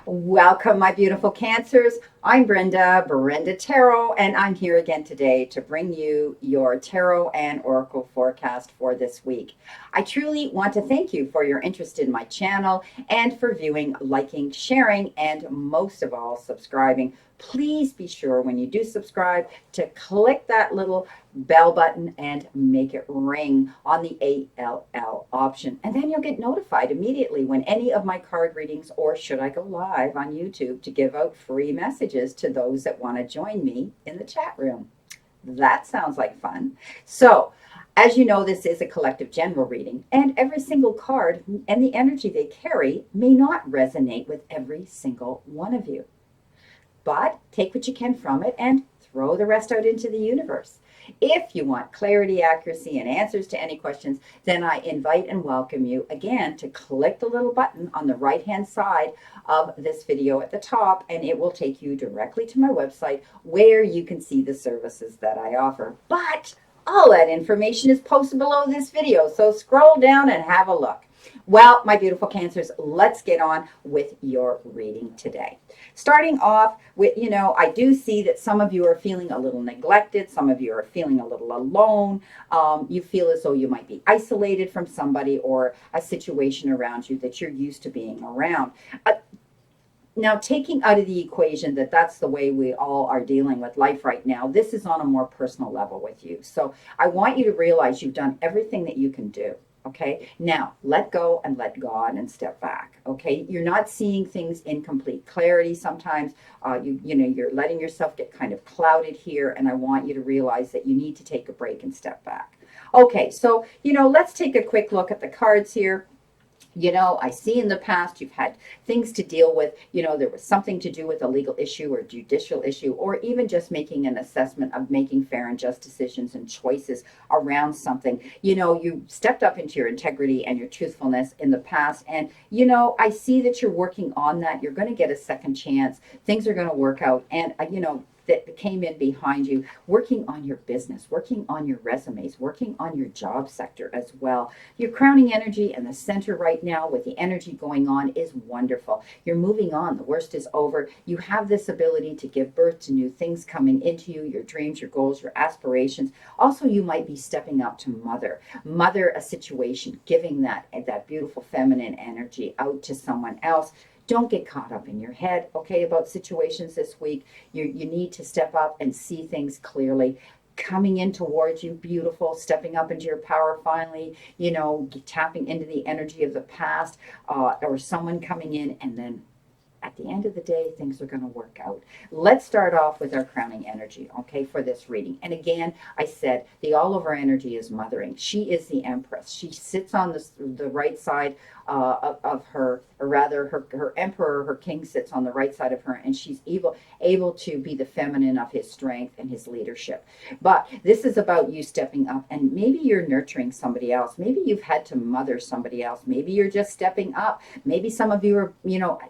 Welcome, my beautiful Cancers. I'm Brenda Tarot, and I'm here again today to bring you your tarot and oracle forecast for this week. I truly want to thank you for your interest in my channel and for viewing, liking, sharing, and most of all, subscribing. Please be sure when you do subscribe to click that little bell button and make it ring on the ALL option. And then you'll get notified immediately when any of my card readings, or should I go live on YouTube to give out free messages to those that want to join me in the chat room. That sounds like fun. So, as you know, this is a collective general reading, and every single card and the energy they carry may not resonate with every single one of you. But take what you can from it and throw the rest out into the universe. If you want clarity, accuracy, and answers to any questions, then I invite and welcome you again to click the little button on the right-hand side of this video at the top, and it will take you directly to my website where you can see the services that I offer. But all that information is posted below this video, so scroll down and have a look. Well, my beautiful Cancers, let's get on with your reading today. Starting off with, I do see that some of you are feeling a little neglected. Some of you are feeling a little alone. You feel as though you might be isolated from somebody or a situation around you that you're used to being around. Now, taking out of the equation that that's the way we all are dealing with life right now, this is on a more personal level with you. So I want you to realize you've done everything that you can do. Okay, now let go and let God and step back. Okay, you're not seeing things in complete clarity sometimes. You're letting yourself get kind of clouded here, and I want you to realize that you need to take a break and step back. Okay, so let's take a quick look at the cards here. I see in the past you've had things to deal with. There was something to do with a legal issue or judicial issue, or even just making an assessment of making fair and just decisions and choices around something. You stepped up into your integrity and your truthfulness in the past. And, I see that you're working on that. You're going to get a second chance. Things are going to work out. And, that came in behind you, working on your business, working on your resumes, working on your job sector as well. Your crowning energy in the center right now with the energy going on is wonderful. You're moving on. The worst is over. You have this ability to give birth to new things coming into you, your dreams, your goals, your aspirations. Also, you might be stepping up to mother a situation, giving that beautiful feminine energy out to someone else. Don't get caught up in your head, okay, about situations this week. You need to step up and see things clearly. Coming in towards you, beautiful, stepping up into your power finally, tapping into the energy of the past, or someone coming in, and then at the end of the day, things are going to work out. Let's start off with our crowning energy, okay, for this reading. And again, I said the all-over energy is mothering. She is the Empress. She sits on the right side of her, or rather her emperor, her king sits on the right side of her, and she's able to be the feminine of his strength and his leadership. But this is about you stepping up, and maybe you're nurturing somebody else. Maybe you've had to mother somebody else. Maybe you're just stepping up. Maybe some of you are,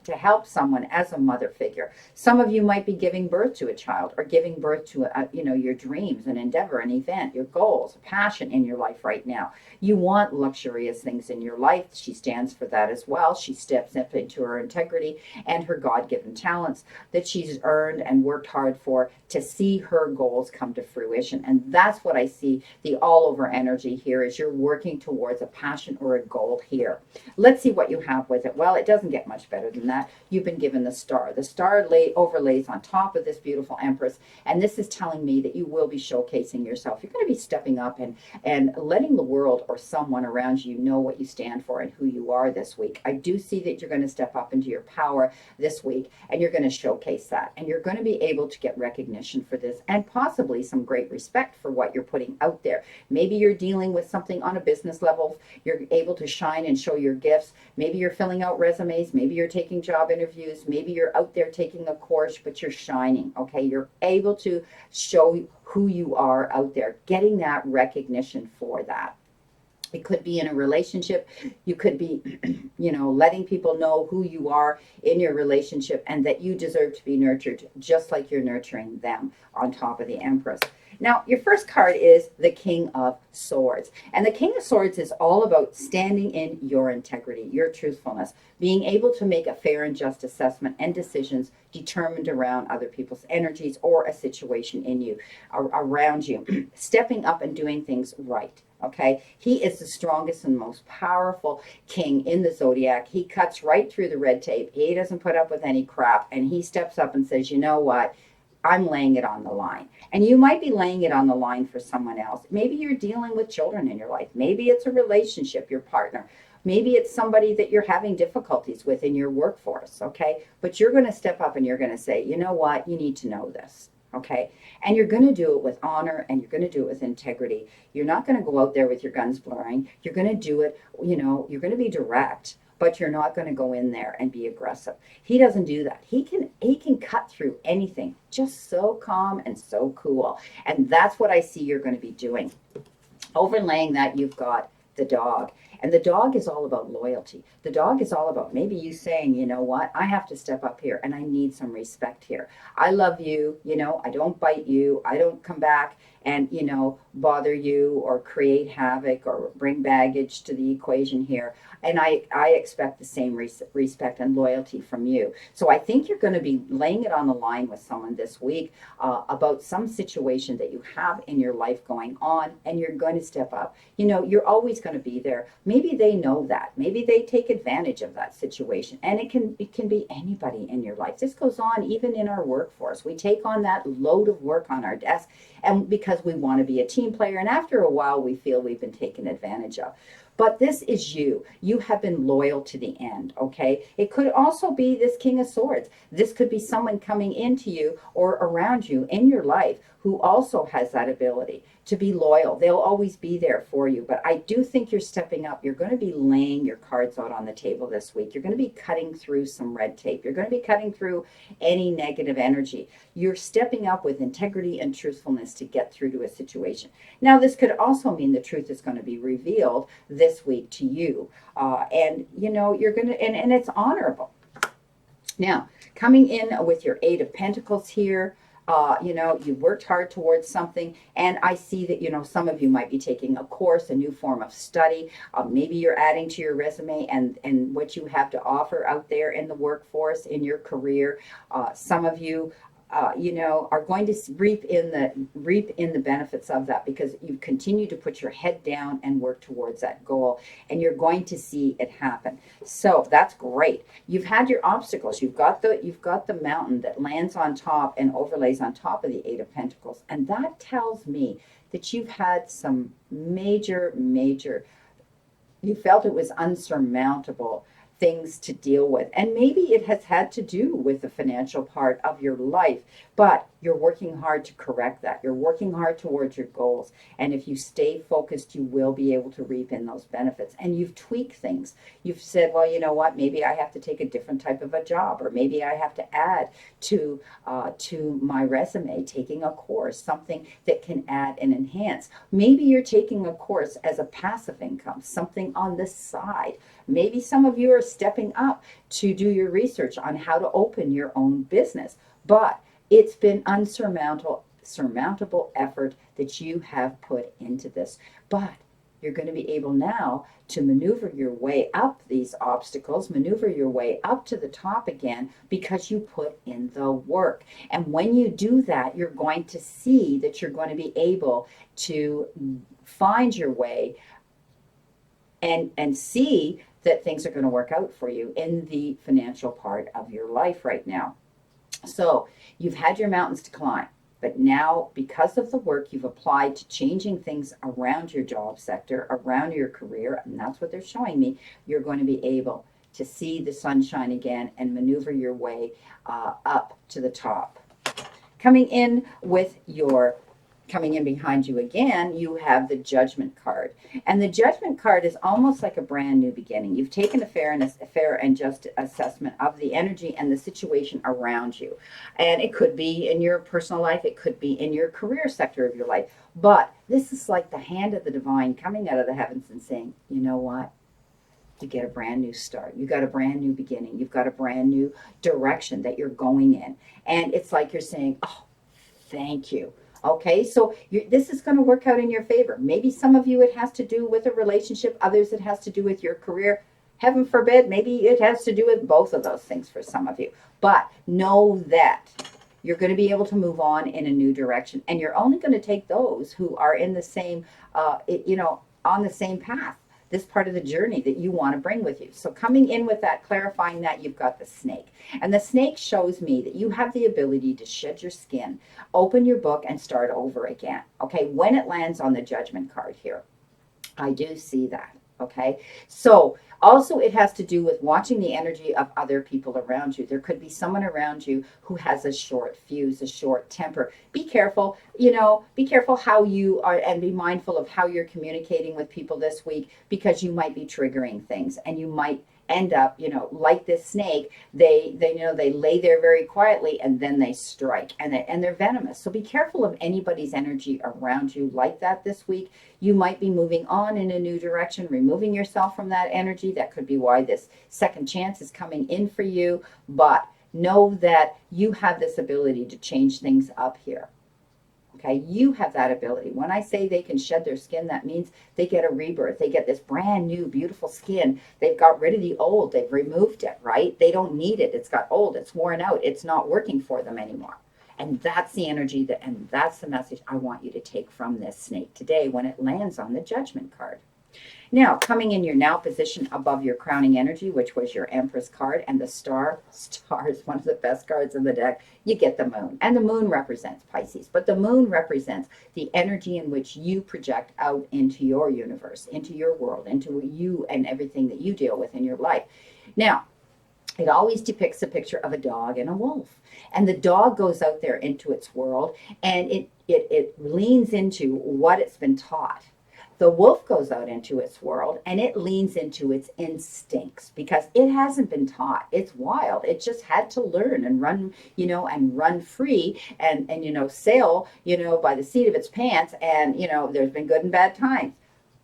to help someone as a mother figure. Some of you might be giving birth to a child, or giving birth to your dreams, an endeavor, an event, your goals, a passion in your life right now. You want luxurious things in your life. She stands for that as well. She steps up into her integrity and her God-given talents that she's earned and worked hard for to see her goals come to fruition. And that's what I see the all-over energy here is you're working towards a passion or a goal here. Let's see what you have with it. Well, it doesn't get much better than that. You've been given the star. The star overlays on top of this beautiful Empress, and this is telling me that you will be showcasing yourself. You're going to be stepping up and letting the world or someone around you know what you stand for and who you are this week. I do see that you're going to step up into your power this week, and you're going to showcase that, and you're going to be able to get recognition for this and possibly some great respect for what you're putting out there. Maybe you're dealing with something on a business level. You're able to shine and show your gifts. Maybe you're filling out resumes. Maybe you're taking job interviews. Maybe you're out there taking a course, but you're shining, okay? You're able to show who you are out there, getting that recognition for that. It could be in a relationship. You could be, letting people know who you are in your relationship and that you deserve to be nurtured just like you're nurturing them on top of the Empress. Now, your first card is the King of Swords. And the King of Swords is all about standing in your integrity, your truthfulness, being able to make a fair and just assessment and decisions determined around other people's energies or a situation in you, around you, stepping up and doing things right. Okay, he is the strongest and most powerful king in the zodiac. He cuts right through the red tape. He doesn't put up with any crap, and he steps up and says, you know what? I'm laying it on the line. And you might be laying it on the line for someone else. Maybe you're dealing with children in your life. Maybe it's a relationship, your partner. Maybe it's somebody that you're having difficulties with in your workforce, okay? But you're going to step up and you're going to say, you know what? You need to know this, okay? And you're going to do it with honor and you're going to do it with integrity. You're not going to go out there with your guns blurring. You're going to do it, you're going to be direct, but you're not going to go in there and be aggressive. He doesn't do that. He can cut through anything, just so calm and so cool. And that's what I see you're going to be doing. Overlaying that, you've got the dog. And the dog is all about loyalty. The dog is all about maybe you saying, you know what, I have to step up here and I need some respect here. I love you, I don't bite you. I don't come back and, bother you or create havoc or bring baggage to the equation here. And I expect the same respect and loyalty from you. So I think you're going to be laying it on the line with someone this week about some situation that you have in your life going on, and you're going to step up. You're always going to be there. Maybe they know that. Maybe they take advantage of that situation. And it can be anybody in your life. This goes on even in our workforce. We take on that load of work on our desk, and because we want to be a team player, and after a while we feel we've been taken advantage of. But this is you. You have been loyal to the end, okay? It could also be this King of Swords. This could be someone coming into you or around you in your life who also has that ability to be loyal. They'll always be there for you. But I do think you're stepping up. You're going to be laying your cards out on the table this week. You're going to be cutting through some red tape. You're going to be cutting through any negative energy. You're stepping up with integrity and truthfulness to get through to a situation. Now, this could also mean the truth is going to be revealed this week to you. And you're going to, and it's honorable. Now, coming in with your Eight of Pentacles here, you've worked hard towards something, and I see that, some of you might be taking a course, a new form of study. Maybe you're adding to your resume and what you have to offer out there in the workforce, in your career. Some of you are going to reap in the benefits of that because you continue to put your head down and work towards that goal, and you're going to see it happen. So that's great. You've had your obstacles. You've got the mountain that lands on top and overlays on top of the Eight of Pentacles, and that tells me that you've had some major, you felt it was unsurmountable things to deal with. And maybe it has had to do with the financial part of your life, but you're working hard to correct that. You're working hard towards your goals. And if you stay focused, you will be able to reap in those benefits. And you've tweaked things. You've said, well, you know what, maybe I have to take a different type of a job, or maybe I have to add to my resume, taking a course, something that can add and enhance. Maybe you're taking a course as a passive income, something on the side. Maybe some of you are stepping up to do your research on how to open your own business, but it's been surmountable effort that you have put into this. But you're going to be able now to maneuver your way up these obstacles, maneuver your way up to the top again, because you put in the work. And when you do that, you're going to see that you're going to be able to find your way and see that things are going to work out for you in the financial part of your life right now. So you've had your mountains to climb, but now because of the work you've applied to changing things around your job sector, around your career, and that's what they're showing me, you're going to be able to see the sunshine again and maneuver your way up to the top. Coming in with your Coming in behind you again, you have the Judgment card. And the Judgment card is almost like a brand new beginning. You've taken a fair and just assessment of the energy and the situation around you. And it could be in your personal life, it could be in your career sector of your life. But this is like the hand of the divine coming out of the heavens and saying, you know what? You get a brand new start. You got a brand new beginning. You've got a brand new direction that you're going in. And it's like you're saying, oh, thank you. Okay, so this is going to work out in your favor. Maybe some of you it has to do with a relationship, others it has to do with your career. Heaven forbid, maybe it has to do with both of those things for some of you. But know that you're going to be able to move on in a new direction. And you're only going to take those who are in the same, on the same path, this part of the journey that you want to bring with you. So coming in with that, clarifying that, you've got the snake. And the snake shows me that you have the ability to shed your skin, open your book, and start over again. Okay, when it lands on the Judgment card here, I do see that. Okay, so also it has to do with watching the energy of other people around you. There could be someone around you who has a short fuse, a short temper. Be careful, be careful how you are, and be mindful of how you're communicating with people this week, because you might be triggering things and you might end up, like this snake, they lay there very quietly and then they strike, and they're venomous. So be careful of anybody's energy around you like that this week. You might be moving on in a new direction, removing yourself from that energy. That could be why this second chance is coming in for you. But know that you have this ability to change things up here. Okay, you have that ability. When I say they can shed their skin, that means they get a rebirth. They get this brand new, beautiful skin. They've got rid of the old. They've removed it, right? They don't need it. It's got old. It's worn out. It's not working for them anymore. And that's the energy and that's the message I want you to take from this snake today when it lands on the Judgment card. Now, coming in your now position above your crowning energy, which was your Empress card, and the star is one of the best cards in the deck. You get the moon, and the moon represents Pisces, but the moon represents the energy in which you project out into your universe, into your world, into you and everything that you deal with in your life. Now, it always depicts a picture of a dog and a wolf. And the dog goes out there into its world, and it leans into what it's been taught. The wolf goes out into its world and it leans into its instincts because it hasn't been taught. It's wild. It just had to learn and run, and run free and sail, by the seat of its pants. And, there's been good and bad times.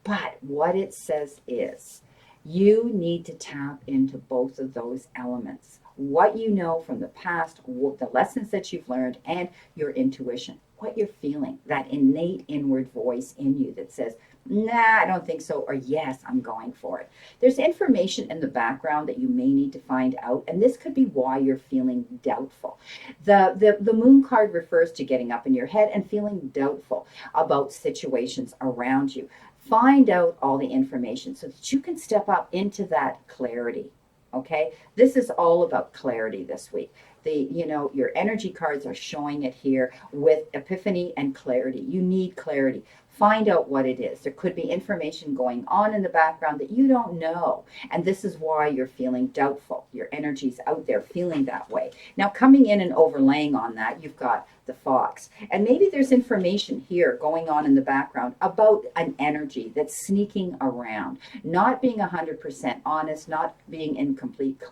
But what it says is you need to tap into both of those elements. What you know from the past, the lessons that you've learned, and your intuition, what you're feeling, that innate inward voice in you that says, nah, I don't think so, or yes, I'm going for it. There's information in the background that you may need to find out, and this could be why you're feeling doubtful. The moon card refers to getting up in your head and feeling doubtful about situations around you. Find out all the information so that you can step up into that clarity. Okay, this is all about clarity this week. Your energy cards are showing it here with epiphany and clarity. You need clarity. Find out what it is. There could be information going on in the background that you don't know. And this is why you're feeling doubtful. Your energy's out there feeling that way. Now, coming in and overlaying on that, you've got the fox. And maybe there's information here going on in the background about an energy that's sneaking around, not being 100% honest, not being incomplete,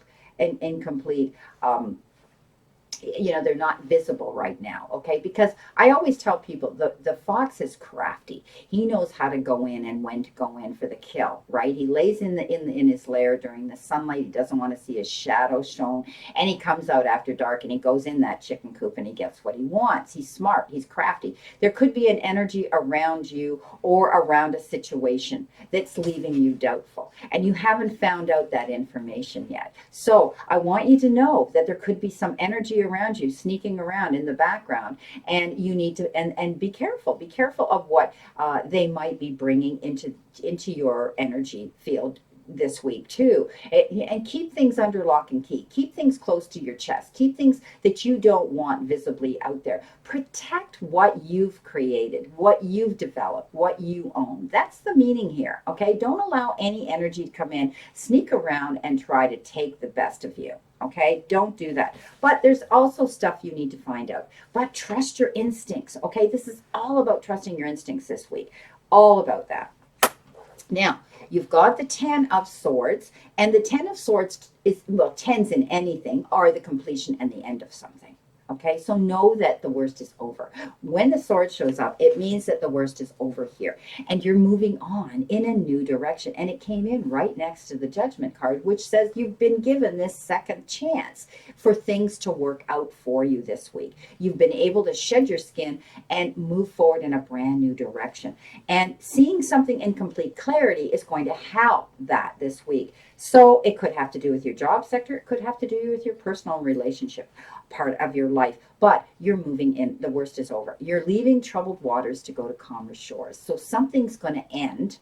they're not visible right now. Okay, because I always tell people the fox is crafty. He knows how to go in and when to go in for the kill, right? He lays in his lair during the sunlight. He doesn't want to see his shadow shown, and he comes out after dark and he goes in that chicken coop and he gets what he wants. He's smart. He's crafty. There could be an energy around you or around a situation that's leaving you doubtful, and you haven't found out that information yet. So I want you to know that there could be some energy around you sneaking around in the background, and you need to and be careful of what they might be bringing into your energy field this week too. And keep things under lock and key. Keep things close to your chest. Keep things that you don't want visibly out there. Protect what you've created, what you've developed, what you own. That's the meaning here, okay? Don't allow any energy to come in, sneak around, and try to take the best of you. Okay, don't do that. But there's also stuff you need to find out. But trust your instincts. Okay, this is all about trusting your instincts this week. All about that. Now, you've got the 10 of Swords, and the 10 of Swords is, well, 10s in anything are the completion and the end of something. Okay, so know that the worst is over. When the sword shows up, it means that the worst is over here and you're moving on in a new direction. And it came in right next to the Judgment card, which says you've been given this second chance for things to work out for you this week. You've been able to shed your skin and move forward in a brand new direction. And seeing something in complete clarity is going to help that this week. So it could have to do with your job sector. It could have to do with your personal relationship part of your life, but you're moving in. The worst is over. You're leaving troubled waters to go to calmer shores. So something's going to end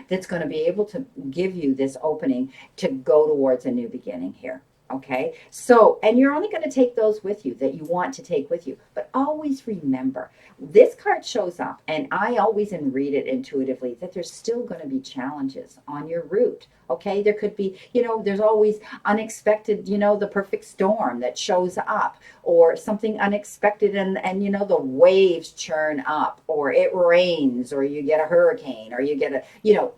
that's going to be able to give you this opening to go towards a new beginning here. Okay, so, and you're only going to take those with you that you want to take with you, but always remember this card shows up, and I always read it intuitively, that there's still going to be challenges on your route. Okay, there could be, there's always unexpected, the perfect storm that shows up, or something unexpected, and the waves churn up, or it rains, or you get a hurricane, or you get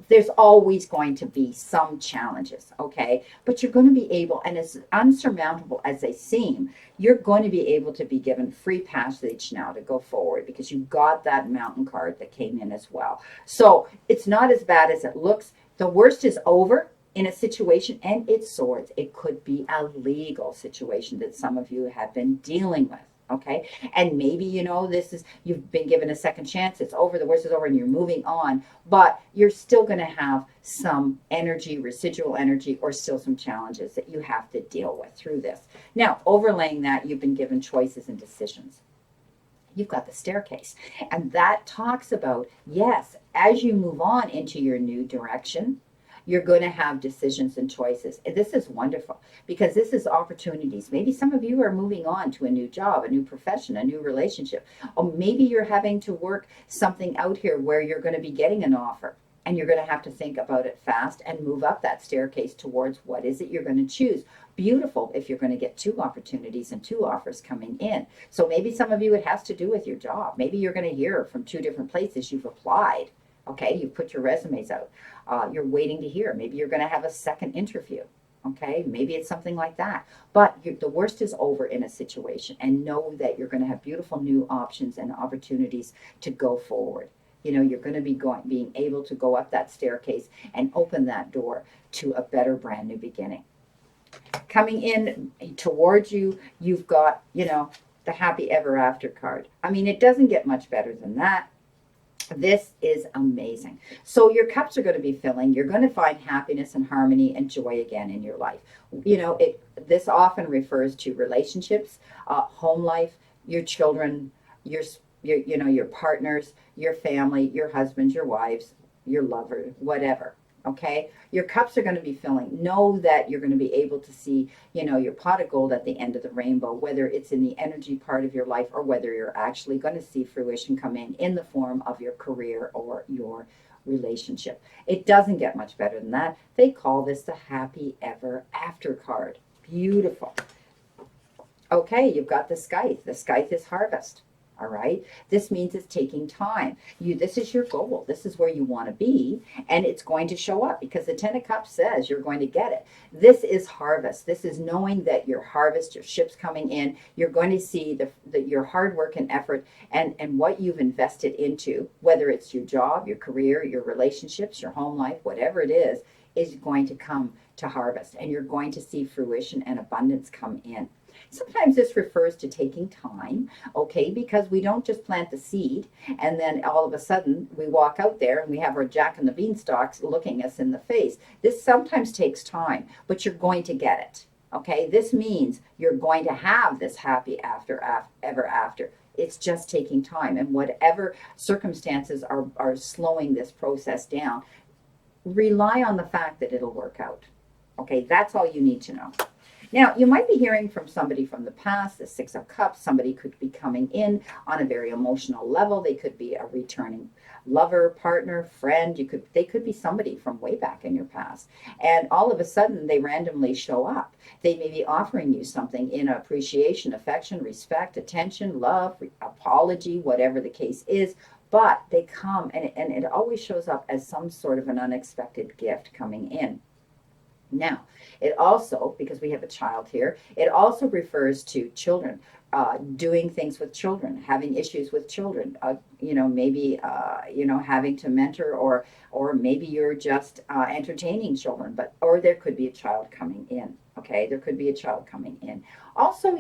there's always going to be some challenges. Okay, but you're going to be able, and as unsurmountable as they seem, you're going to be able to be given free passage now to go forward, because you got that mountain card that came in as well. So it's not as bad as it looks. The worst is over in a situation, and it's swords. It could be a legal situation that some of you have been dealing with. Okay, and maybe this is, you've been given a second chance, it's over, the worst is over, and you're moving on, but you're still going to have some energy, residual energy, or still some challenges that you have to deal with through this. Now, overlaying that, you've been given choices and decisions. You've got the staircase, and that talks about, yes, as you move on into your new direction, you're going to have decisions and choices. And this is wonderful, because this is opportunities. Maybe some of you are moving on to a new job, a new profession, a new relationship. Or maybe you're having to work something out here where you're going to be getting an offer, and you're going to have to think about it fast and move up that staircase towards what is it you're going to choose. Beautiful if you're going to get 2 opportunities and 2 offers coming in. So maybe some of you, it has to do with your job. Maybe you're going to hear from 2 different places you've applied. Okay, you've put your resumes out. You're waiting to hear. Maybe you're going to have a second interview. Okay, maybe it's something like that. But the worst is over in a situation, and know that you're going to have beautiful new options and opportunities to go forward. You're going to be being able to go up that staircase and open that door to a better brand new beginning. Coming in towards you, you've got, the happy ever after card. I mean, it doesn't get much better than that. This is amazing. So your cups are going to be filling. You're going to find happiness and harmony and joy again in your life. This often refers to relationships, home life, your children, your partners, your family, your husbands, your wives, your lover, whatever. Okay, your cups are going to be filling. Know that you're going to be able to see, your pot of gold at the end of the rainbow, whether it's in the energy part of your life, or whether you're actually going to see fruition come in the form of your career or your relationship. It doesn't get much better than that. They call this the happy ever after card. Beautiful. Okay, you've got the scythe. The scythe is harvest. All right. This means it's taking time. This is your goal. This is where you want to be, and it's going to show up, because the 10 of Cups says you're going to get it. This is harvest. This is knowing that your harvest, your ship's coming in. You're going to see your hard work and effort and what you've invested into, whether it's your job, your career, your relationships, your home life, whatever it is going to come to harvest, and you're going to see fruition and abundance come in. Sometimes this refers to taking time, okay, because we don't just plant the seed and then all of a sudden we walk out there and we have our Jack and the Beanstalks looking us in the face. This sometimes takes time, but you're going to get it, okay? This means you're going to have this happy ever after. It's just taking time, and whatever circumstances are slowing this process down, rely on the fact that it'll work out. Okay, that's all you need to know. Now, you might be hearing from somebody from the past, the Six of Cups. Somebody could be coming in on a very emotional level. They could be a returning lover, partner, friend. They could be somebody from way back in your past. And all of a sudden, they randomly show up. They may be offering you something in appreciation, affection, respect, attention, love, apology, whatever the case is. But they come, and it always shows up as some sort of an unexpected gift coming in. Now, it also, because we have a child here, it also refers to children, doing things with children, having issues with children, maybe, having to mentor, or maybe you're just entertaining children, or there could be a child coming in. Okay, there could be a child coming in. Also,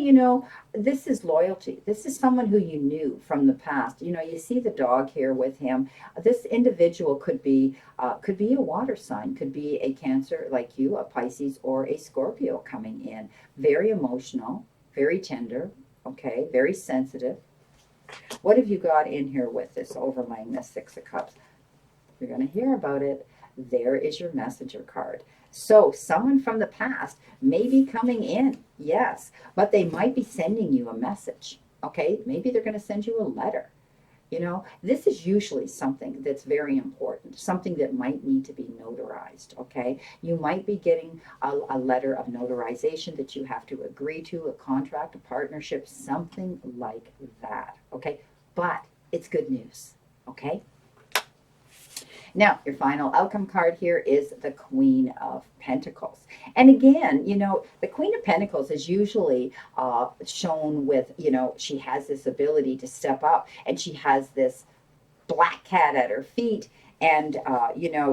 this is loyalty. This is someone who you knew from the past. You see the dog here with him. This individual could be a water sign, could be a Cancer like you, a Pisces, or a Scorpio coming in. Very emotional, very tender, okay, very sensitive. What have you got in here with this overlaying this Six of Cups? You're going to hear about it. There is your messenger card. So someone from the past may be coming in, yes, but they might be sending you a message, okay? Maybe they're going to send you a letter. This is usually something that's very important, something that might need to be notarized, okay? You might be getting a letter of notarization that you have to agree to, a contract, a partnership, something like that, okay? But it's good news, okay? Now, your final outcome card here is the Queen of Pentacles. And again, the Queen of Pentacles is usually shown with, she has this ability to step up, and she has this black cat at her feet, and,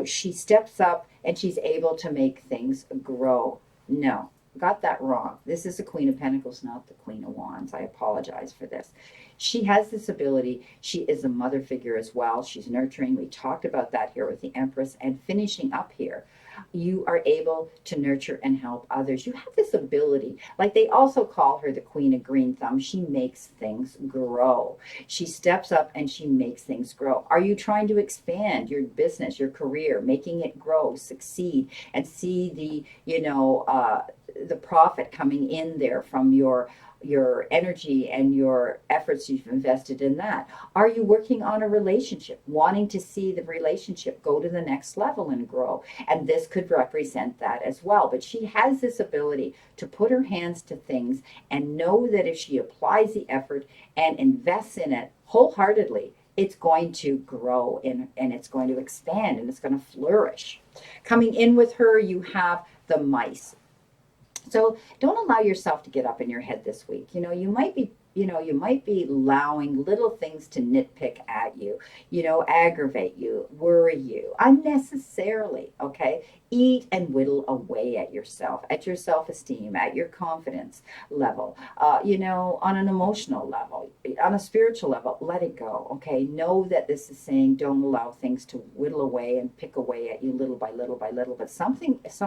she steps up and she's able to make things grow. No, got that wrong. This is the Queen of Pentacles, not the Queen of Wands. I apologize for this. She has this ability. She is a mother figure as well. She's nurturing. We talked about that here with the Empress. And finishing up here, you are able to nurture and help others. You have this ability. Like, they also call her the Queen of Green Thumb. She makes things grow. She steps up and she makes things grow. Are you trying to expand your business, your career, making it grow, succeed, and see the profit coming in there from your energy and your efforts you've invested in that? Are you working on a relationship, wanting to see the relationship go to the next level and grow? And this could represent that as well. But she has this ability to put her hands to things and know that if she applies the effort and invests in it wholeheartedly, it's going to grow and it's going to expand and it's going to flourish. Coming in with her, you have the mice. So don't allow yourself to get up in your head this week. You might be allowing little things to nitpick at you, aggravate you, worry you unnecessarily, okay? Eat and whittle away at yourself, at your self-esteem, at your confidence level, on an emotional level, on a spiritual level. Let it go, okay? Know that this is saying don't allow things to whittle away and pick away at you little by little by little, but some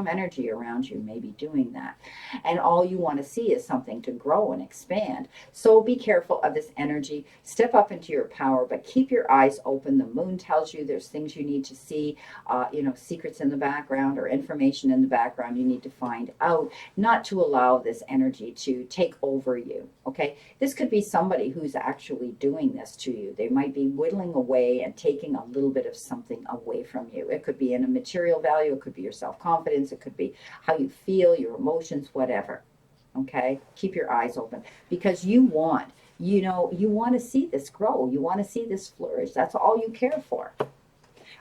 energy around you may be doing that. And all you want to see is something to grow and expand. So be careful of this energy. Step up into your power, but keep your eyes open. The moon tells you there's things you need to see, secrets in the background or information in the background you need to find out, not to allow this energy to take over you, okay? This could be somebody who's actually doing this to you. They might be whittling away and taking a little bit of something away from you. It could be in a material value. It could be your self-confidence. It could be how you feel, your emotions, whatever. Okay, keep your eyes open, because you want to see this grow. You want to see this flourish. That's all you care for.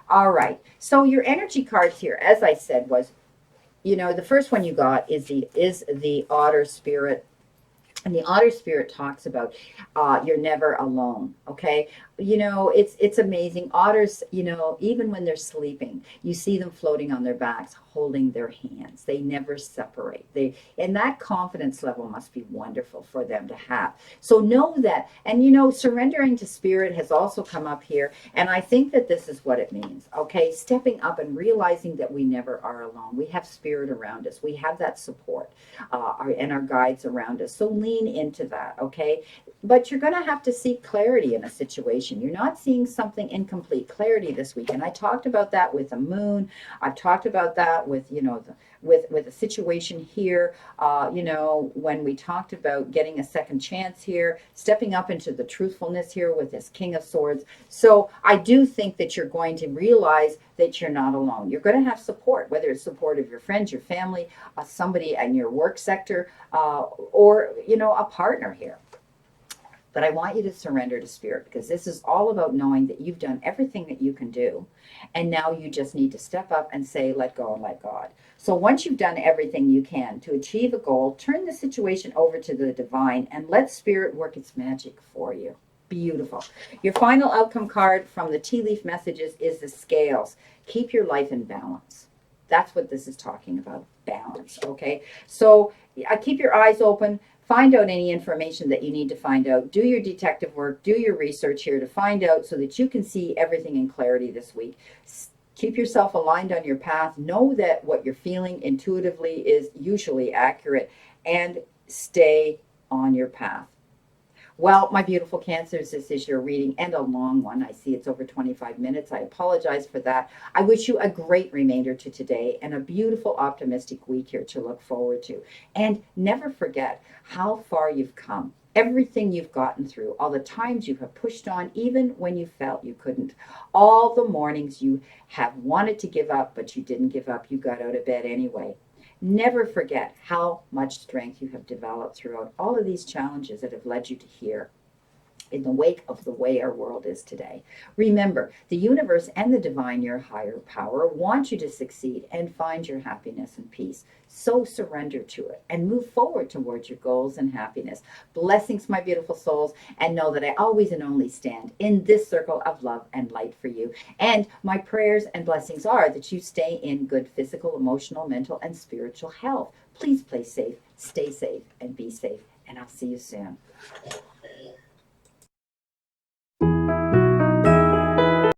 All right. So your energy cards here, as I said, was, the first one you got is the Otter Spirit. And the Otter Spirit talks about you're never alone, okay? It's amazing. Otters, even when they're sleeping, you see them floating on their backs, holding their hands. They never separate. And that confidence level must be wonderful for them to have. So know that, and surrendering to spirit has also come up here. And I think that this is what it means. Okay. Stepping up and realizing that we never are alone. We have spirit around us. We have that support, and our guides around us. So lean into that. Okay. But you're going to have to seek clarity in a situation. You're not seeing something in complete clarity this week. And I talked about that with the moon. I've talked about that with, with a situation here, when we talked about getting a second chance here, stepping up into the truthfulness here with this King of Swords. So I do think that you're going to realize that you're not alone. You're going to have support, whether it's support of your friends, your family, somebody in your work sector, or, a partner here. But I want you to surrender to spirit, because this is all about knowing that you've done everything that you can do. And now you just need to step up and say, let go and let God. So once you've done everything you can to achieve a goal, turn the situation over to the divine and let spirit work its magic for you. Beautiful. Your final outcome card from the tea leaf messages is the scales. Keep your life in balance. That's what this is talking about, balance. Okay. So keep your eyes open. Find out any information that you need to find out. Do your detective work. Do your research here to find out so that you can see everything in clarity this week. Keep yourself aligned on your path. Know that what you're feeling intuitively is usually accurate, and stay on your path. Well, my beautiful Cancers, this is your reading, and a long one. I see it's over 25 minutes. I apologize for that. I wish you a great remainder to today and a beautiful, optimistic week here to look forward to. And never forget how far you've come, everything you've gotten through, all the times you have pushed on, even when you felt you couldn't, all the mornings you have wanted to give up, but you didn't give up. You got out of bed anyway. Never forget how much strength you have developed throughout all of these challenges that have led you to here, in the wake of the way our world is today. Remember, the universe and the divine, your higher power, want you to succeed and find your happiness and peace. So surrender to it and move forward towards your goals and happiness. Blessings, my beautiful souls, and know that I always and only stand in this circle of love and light for you. And my prayers and blessings are that you stay in good physical, emotional, mental, and spiritual health. Please play safe, stay safe, and be safe. And I'll see you soon.